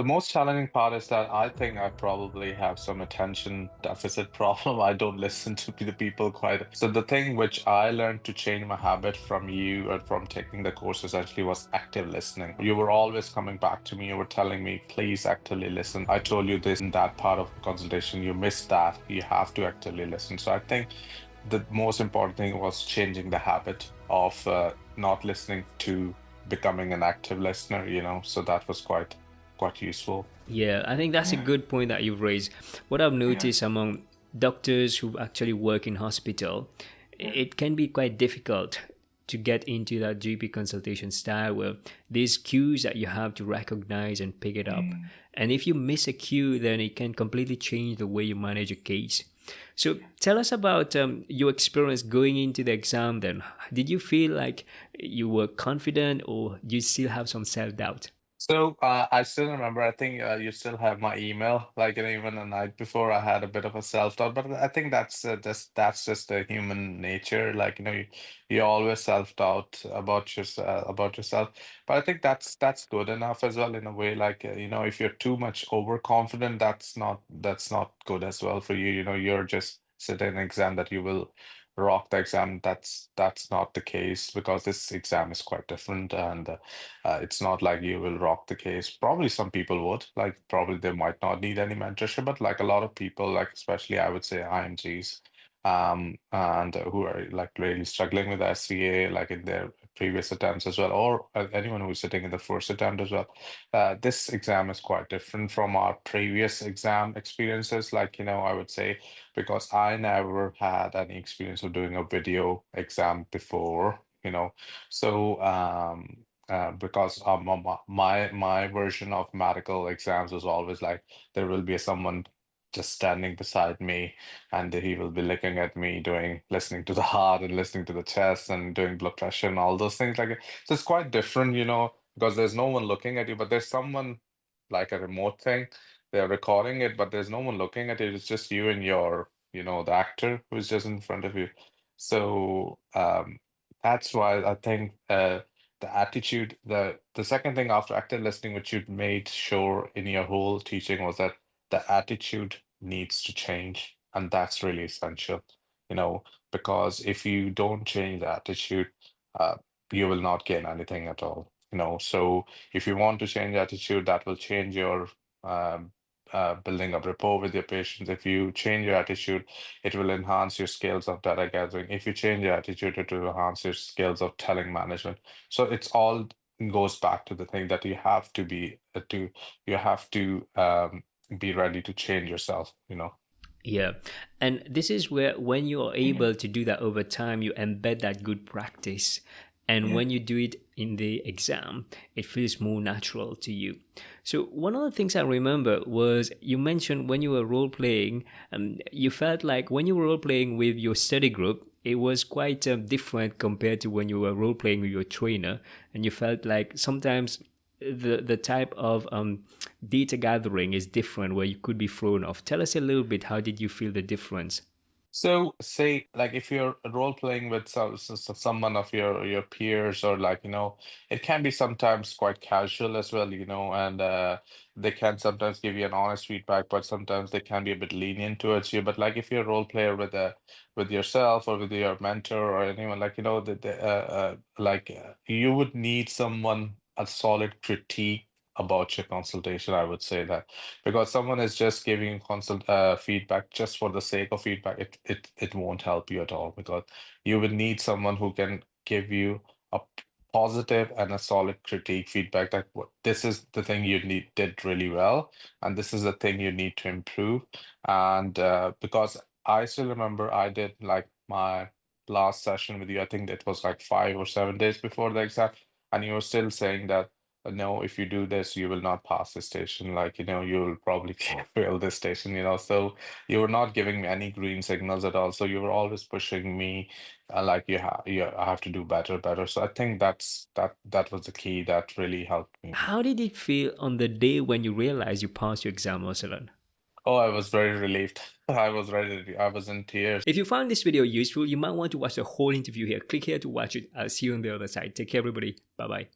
The most challenging part is that I think I probably have some attention deficit problem. I don't listen to the people quite. So the thing which I learned to change my habit from you and from taking the course essentially was active listening. You were always coming back to me. You were telling me, please actively listen. I told you this and that part of the consultation. You missed that. You have to actively listen. So I think the most important thing was changing the habit of not listening to becoming an active listener, So that was quite useful. Yeah, I think that's a good point that you've raised. What I've noticed among doctors who actually work in hospital, it can be quite difficult to get into that GP consultation style where there's cues that you have to recognize and pick it up. And if you miss a cue, then it can completely change the way you manage a case. So tell us about your experience going into the exam then. Did you feel like you were confident or do you still have some self-doubt? So I still remember. I think you still have my email. Like even the night before, I had a bit of a self-doubt, but I think that's just a human nature. Like you always self-doubt about yourself. But I think that's good enough as well in a way. Like if you're too much overconfident, that's not good as well for you. You're just sitting an exam that you will rock the exam. That's not the case because this exam is quite different and. It's not like you will rock the case. Probably some people would, like probably they might not need any mentorship, but like a lot of people, like especially I would say IMGs, and who are like really struggling with SVA, like in their previous attempts as well, or anyone who's sitting in the first attempt as well. This exam is quite different from our previous exam experiences. Like, I would say because I never had any experience of doing a video exam before, so because my version of medical exams was always like there will be someone just standing beside me and he will be looking at me doing listening to the heart and listening to the chest and doing blood pressure and all those things like so it's quite different because there's no one looking at you but there's someone like a remote thing they're recording it but there's no one looking at it it's just you and your the actor who's just in front of you so that's why I think the attitude, the second thing after active listening, which you made sure in your whole teaching was that the attitude needs to change, and that's really essential, you know, because if you don't change the attitude, uh, you will not gain anything at all, So if you want to change attitude, that will change your um, building up rapport with your patients. If you change your attitude, it will enhance your skills of data gathering. If you change your attitude, it will enhance your skills of telling management. So it's all goes back to the thing that you have to be ready to change yourself. Yeah. And this is where, when you are able to do that over time, you embed that good practice. And when you do it in the exam, it feels more natural to you. So, one of the things I remember was you mentioned when you were role playing, you felt like when you were role playing with your study group, it was quite different compared to when you were role playing with your trainer. And you felt like sometimes the type of data gathering is different where you could be thrown off. Tell us a little bit, how did you feel the difference? So, say, like, if you're role playing with someone of your peers, or like, it can be sometimes quite casual as well, and they can sometimes give you an honest feedback, but sometimes they can be a bit lenient towards you. But like, if you're a role player with yourself or with your mentor or anyone, like, you would need someone a solid critique about your consultation. I would say that because someone is just giving you feedback just for the sake of feedback, it won't help you at all because you would need someone who can give you a positive and a solid critique feedback that this is the thing you did really well and this is the thing you need to improve. And because I still remember I did like my last session with you, I think it was like 5 or 7 days before the exam, and you were still saying that no, if you do this, you will not pass this station. Like, you will probably fail this station. So you were not giving me any green signals at all. So you were always pushing me, like I have to do better, better. So I think that was the key that really helped me. How did it feel on the day when you realized you passed your exam, Arsalan? Oh, I was very relieved. I was in tears. If you found this video useful, you might want to watch the whole interview here. Click here to watch it. I'll see you on the other side. Take care, everybody. Bye bye.